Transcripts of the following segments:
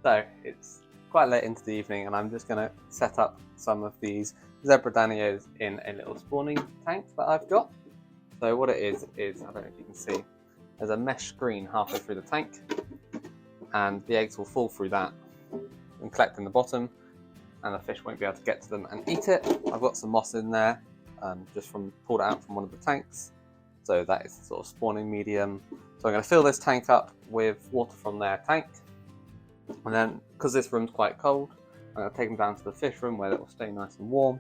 So it's quite late into the evening and I'm just going to set up some of these zebra danios in a little spawning tank that I've got. So what it is, I don't know if you can see, there's a mesh screen halfway through the tank and the eggs will fall through that and collect in the bottom and the fish won't be able to get to them and eat it. I've got some moss in there, just pulled it out from one of the tanks. So that is sort of spawning medium. So I'm going to fill this tank up with water from their tank. And then, because this room's quite cold, I'm going to take them down to the fish room where it will stay nice and warm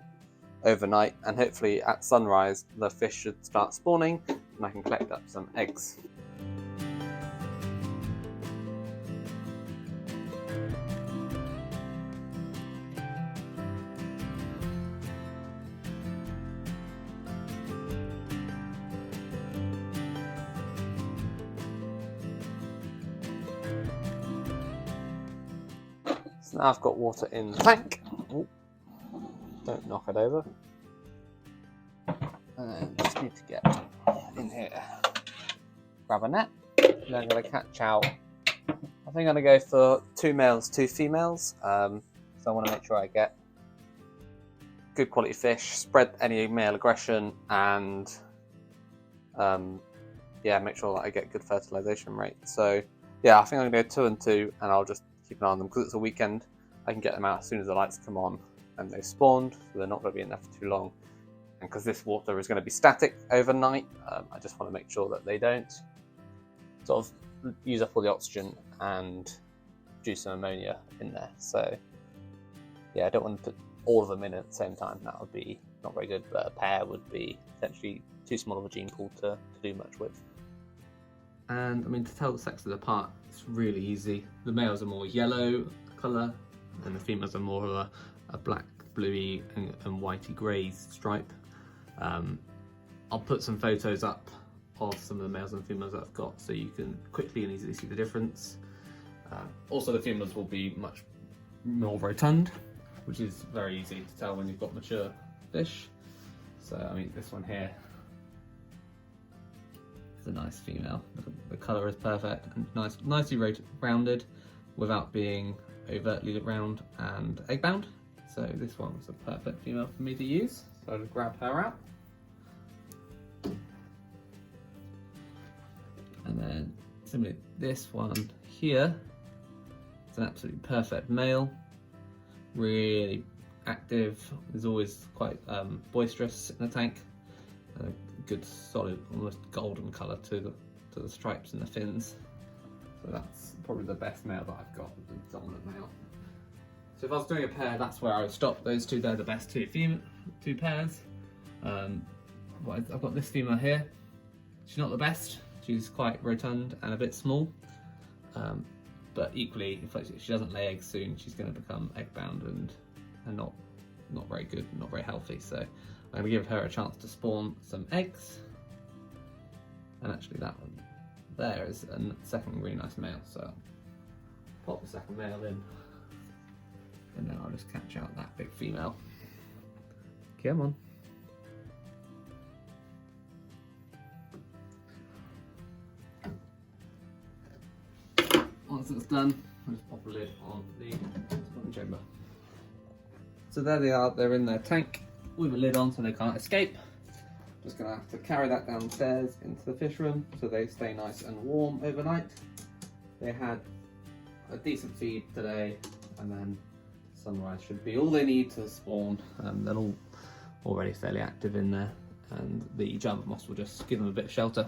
overnight. And hopefully at sunrise, the fish should start spawning and I can collect up some eggs. So now I've got water in the tank. Ooh, don't knock it over. And just need to get in here. Grab a net. And I'm going to catch out. I think I'm going to go for 2 males, 2 females. So I want to make sure I get good quality fish, spread any male aggression, and yeah, make sure that I get good fertilization rate. So yeah, I think I'm going to go 2 and 2, and I'll just keep an eye on them because it's a weekend. I can get them out as soon as the lights come on and they spawned, so they're not going to be in there for too long. And because this water is going to be static overnight, I just want to make sure that they don't sort of use up all the oxygen and produce some ammonia in there. So yeah, I don't want to put all of them in at the same time. That would be not very good, but a pair would be potentially too small of a gene pool to do much with. And I mean, to tell the sexes apart, it's really easy. The males are more yellow colour and the females are more of a black, bluey and whitey grey stripe. I'll put some photos up of some of the males and females that I've got so you can quickly and easily see the difference. Also the females will be much more rotund, which is very easy to tell when you've got mature fish. So I mean, this one here is a nice female. The colour is perfect and nicely rounded without being overtly round and egg bound. So this one was a perfect female for me to use. So I'll just grab her out. And then similarly, this one here is an absolutely perfect male. Really active, is always quite boisterous in the tank. A good solid, almost golden colour to the stripes and the fins. So that's probably the best male that I've got, the dominant male. So if I was doing a pair, that's where I would stop. Those two, they're the best two pairs. I've got this female here. She's not the best. She's quite rotund and a bit small. But equally, if she doesn't lay eggs soon, she's going to become egg bound and not very good, not very healthy. So I'm going to give her a chance to spawn some eggs. And actually that one there is a second really nice male. So I'll pop the second male in. And then I'll just catch out that big female. Come on. Once it's done, I'll just pop a lid on the spawning chamber. So there they are, they're in their tank with a lid on so they can't escape. Just gonna have to carry that downstairs into the fish room so they stay nice and warm overnight. They had a decent feed today, and then sunrise should be all they need to spawn. They're all already fairly active in there, and the jump moss will just give them a bit of shelter.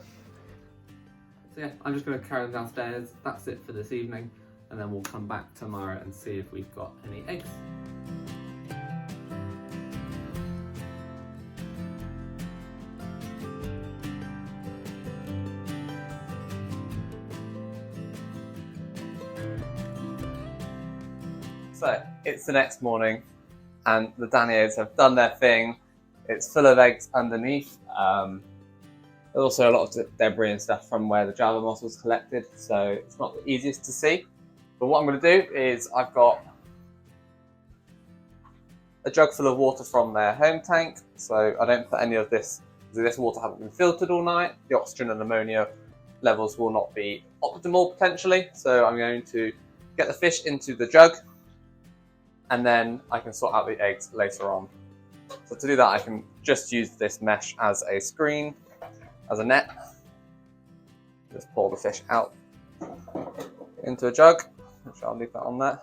So yeah, I'm just going to carry them downstairs. That's it for this evening, and then we'll come back tomorrow and see if we've got any eggs. So it's the next morning and the Danios have done their thing. It's full of eggs underneath. There's also a lot of debris and stuff from where the Java moss was collected, so it's not the easiest to see. But what I'm going to do is I've got a jug full of water from their home tank, so I don't put any of this, this water hasn't been filtered all night. The oxygen and ammonia levels will not be optimal potentially, so I'm going to get the fish into the jug, and then I can sort out the eggs later on. So to do that, I can just use this mesh as a screen, as a net. Just pour the fish out into a jug, which I'll leave that on there.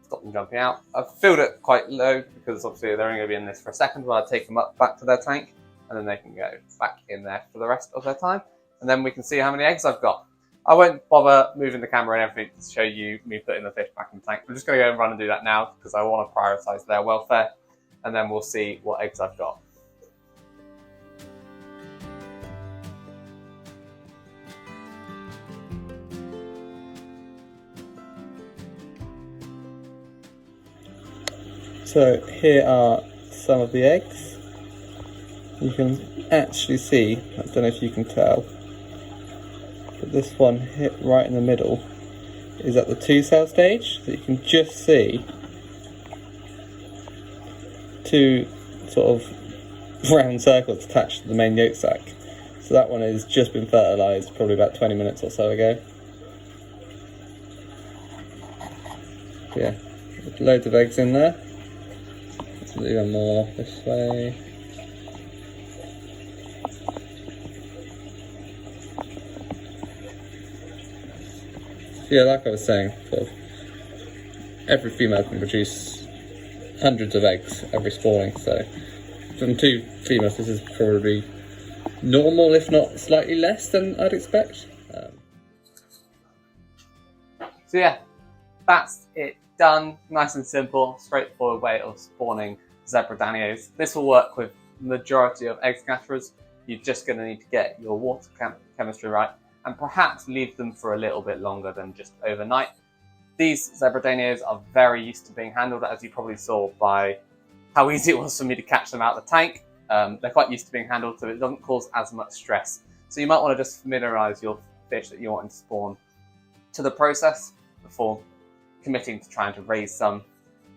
Stop them jumping out. I've filled it quite low because obviously they're only going to be in this for a second while I take them up back to their tank, and then they can go back in there for the rest of their time. And then we can see how many eggs I've got. I won't bother moving the camera and everything to show you me putting the fish back in the tank. I'm just going to go and run and do that now because I want to prioritise their welfare, and then we'll see what eggs I've got. So here are some of the eggs. You can actually see, I don't know if you can tell, but this one hit right in the middle is at the 2-cell stage. So you can just see 2 sort of round circles attached to the main yolk sac. So that one has just been fertilised probably about 20 minutes or so ago. Yeah, loads of eggs in there. There's even more this way. Yeah, like I was saying, sort of every female can produce hundreds of eggs every spawning, so from 2 females this is probably normal, if not slightly less than I'd expect. So yeah, that's it done. Nice and simple, straightforward way of spawning zebra danios. This will work with the majority of egg scatterers. You're just going to need to get your water chemistry right, and perhaps leave them for a little bit longer than just overnight. These zebra danios are very used to being handled, as you probably saw by how easy it was for me to catch them out of the tank. They're quite used to being handled, so it doesn't cause as much stress. So you might want to just familiarise your fish that you want to spawn to the process before committing to trying to raise some.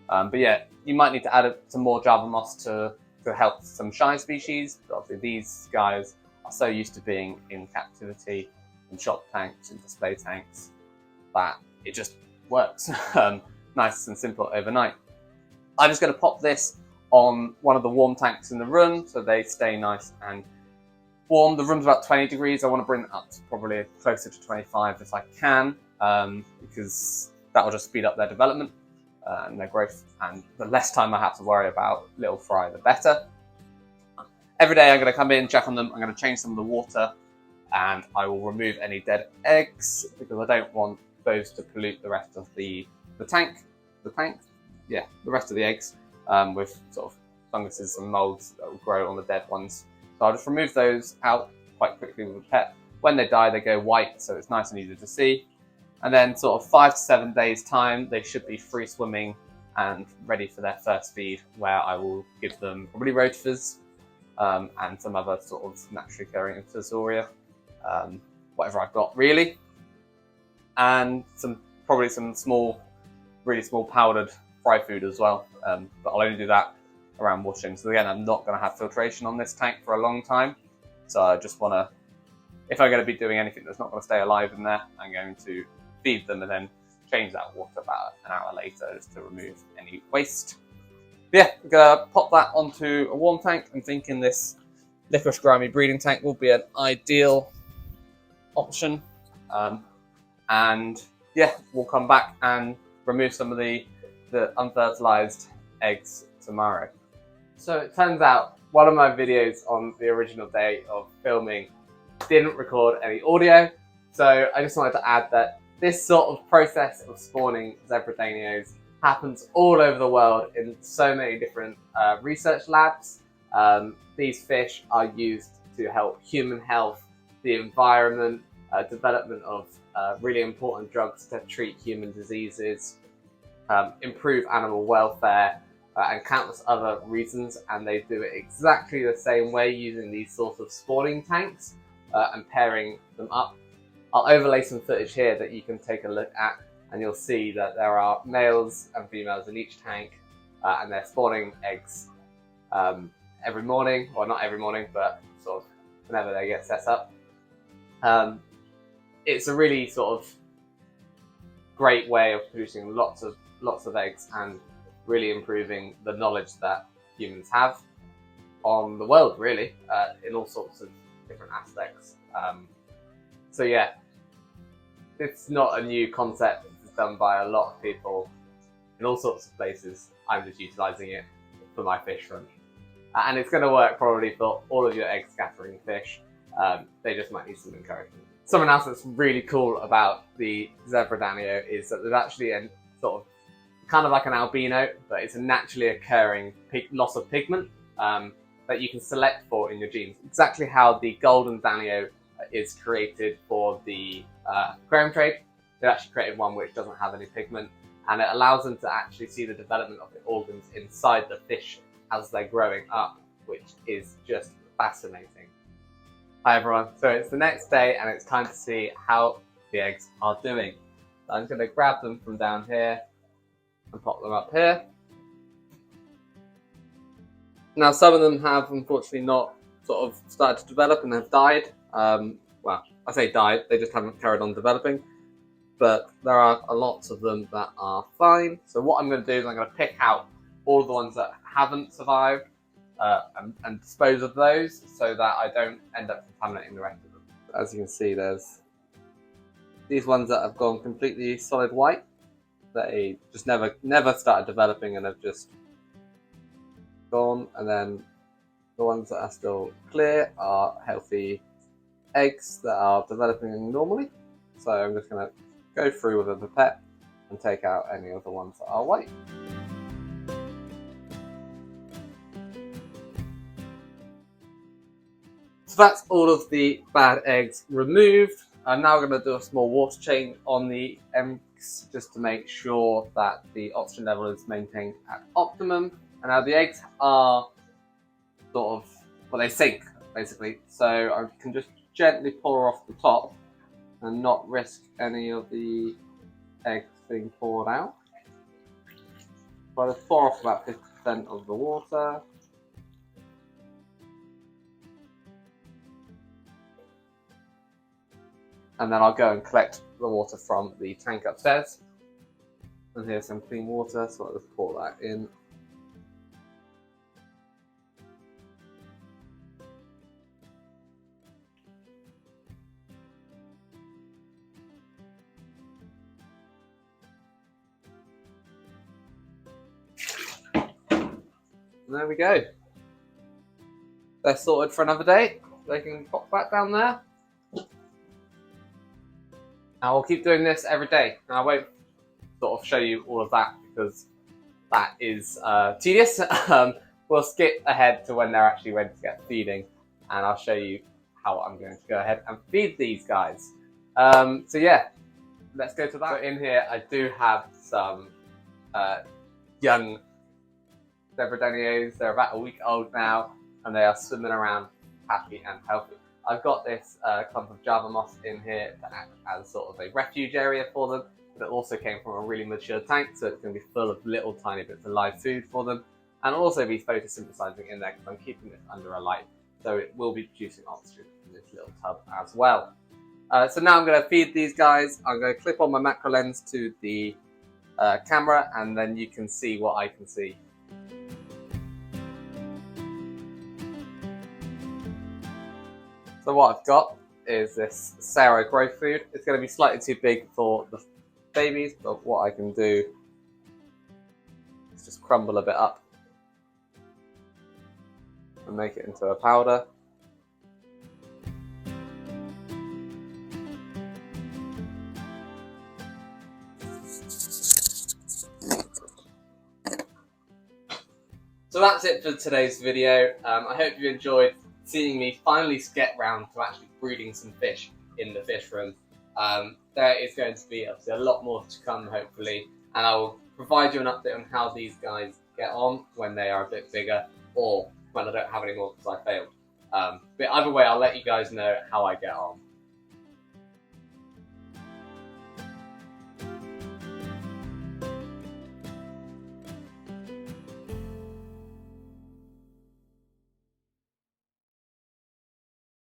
But yeah, you might need to add some more Java moss to help some shy species. But obviously these guys are so used to being in captivity, in shop tanks, in display tanks, that it just works nice and simple overnight. I'm just going to pop this on one of the warm tanks in the room so they stay nice and warm. The room's about 20 degrees. I want to bring it up to probably closer to 25 if I can, because that will just speed up their development and their growth, and the less time I have to worry about little fry, the better. Every day I'm going to come in, check on them. I'm going to change some of the water, and I will remove any dead eggs because I don't want those to pollute the rest of the tank. Yeah, the rest of the eggs with sort of funguses and molds that will grow on the dead ones. So I'll just remove those out quite quickly with a pet. When they die, they go white, so it's nice and easy to see. And then sort of 5 to 7 days time, they should be free swimming and ready for their first feed, where I will give them probably rotifers and some other sort of naturally occurring infusoria, whatever I've got really, and probably some really small powdered fry food as well. But I'll only do that around washing. So again, I'm not going to have filtration on this tank for a long time. So I just want to, if I'm going to be doing anything that's not going to stay alive in there, I'm going to feed them and then change that water about an hour later just to remove any waste. But yeah, I'm going to pop that onto a warm tank. I'm thinking this licorice grimy breeding tank will be an ideal option. And yeah, we'll come back and remove some of the unfertilized eggs tomorrow. So it turns out one of my videos on the original day of filming didn't record any audio. So I just wanted to add that this sort of process of spawning zebra danios happens all over the world in so many different research labs. These fish are used to help human health, the environment, development of really important drugs to treat human diseases, improve animal welfare, and countless other reasons. And they do it exactly the same way using these sorts of spawning tanks and pairing them up. I'll overlay some footage here that you can take a look at, and you'll see that there are males and females in each tank, and they're spawning eggs every morning. Well, not every morning, but sort of whenever they get set up. It's a really sort of great way of producing lots of eggs and really improving the knowledge that humans have on the world, really, in all sorts of different aspects. So yeah, it's not a new concept. It's done by a lot of people in all sorts of places. I'm just utilising it for my fish run. And it's going to work probably for all of your egg scattering fish. They just might need some encouragement. Something else that's really cool about the zebra Danio is that there's actually a sort of kind of like an albino, but it's a naturally occurring loss of pigment that you can select for in your genes. Exactly how the golden Danio is created for the aquarium trade. They've actually created one which doesn't have any pigment, and it allows them to actually see the development of the organs inside the fish as they're growing up, which is just fascinating. Hi everyone, so it's the next day and it's time to see how the eggs are doing. So I'm going to grab them from down here and pop them up here. Now some of them have unfortunately not sort of started to develop and have died. Well, I say died, they just haven't carried on developing. But there are lots of them that are fine. So what I'm going to do is I'm going to pick out all the ones that haven't survived and dispose of those so that I don't end up contaminating the rest of them. As you can see, there's these ones that have gone completely solid white. They just never started developing and have just gone. And then the ones that are still clear are healthy eggs that are developing normally. So I'm just going to go through with a pipette and take out any of the ones that are white. So that's all of the bad eggs removed. I'm now going to do a small water change on the eggs just to make sure that the oxygen level is maintained at optimum. And now the eggs are sort of, well, they sink basically. So I can just gently pour off the top and not risk any of the eggs being poured out. So I just pour off about 50% of the water. And then I'll go and collect the water from the tank upstairs. And here's some clean water, so I'll just pour that in. And there we go. They're sorted for another day. They can pop back down there. Now we'll keep doing this every day. Now I won't sort of show you all of that because that is tedious. We'll skip ahead to when they're actually ready to get feeding, and I'll show you how I'm going to go ahead and feed these guys. So yeah, let's go to that. So in here I do have some young zebra Danios. They're about a week old now and they are swimming around happy and healthy. I've got this clump of Java moss in here to act as sort of a refuge area for them, but it also came from a really mature tank, so it's going to be full of little tiny bits of live food for them, and I'll also be photosynthesizing in there because I'm keeping this under a light, so it will be producing oxygen in this little tub as well. So now I'm going to feed these guys. I'm going to clip on my macro lens to the camera, and then you can see what I can see. So what I've got is this Saro growth food. It's going to be slightly too big for the babies, but what I can do is just crumble a bit up and make it into a powder. So that's it for today's video. I hope you enjoyed seeing me finally get round to actually breeding some fish in the fish room. There is going to be obviously a lot more to come hopefully, and I will provide you an update on how these guys get on when they are a bit bigger or when I don't have any more because I failed. But either way, I'll let you guys know how I get on.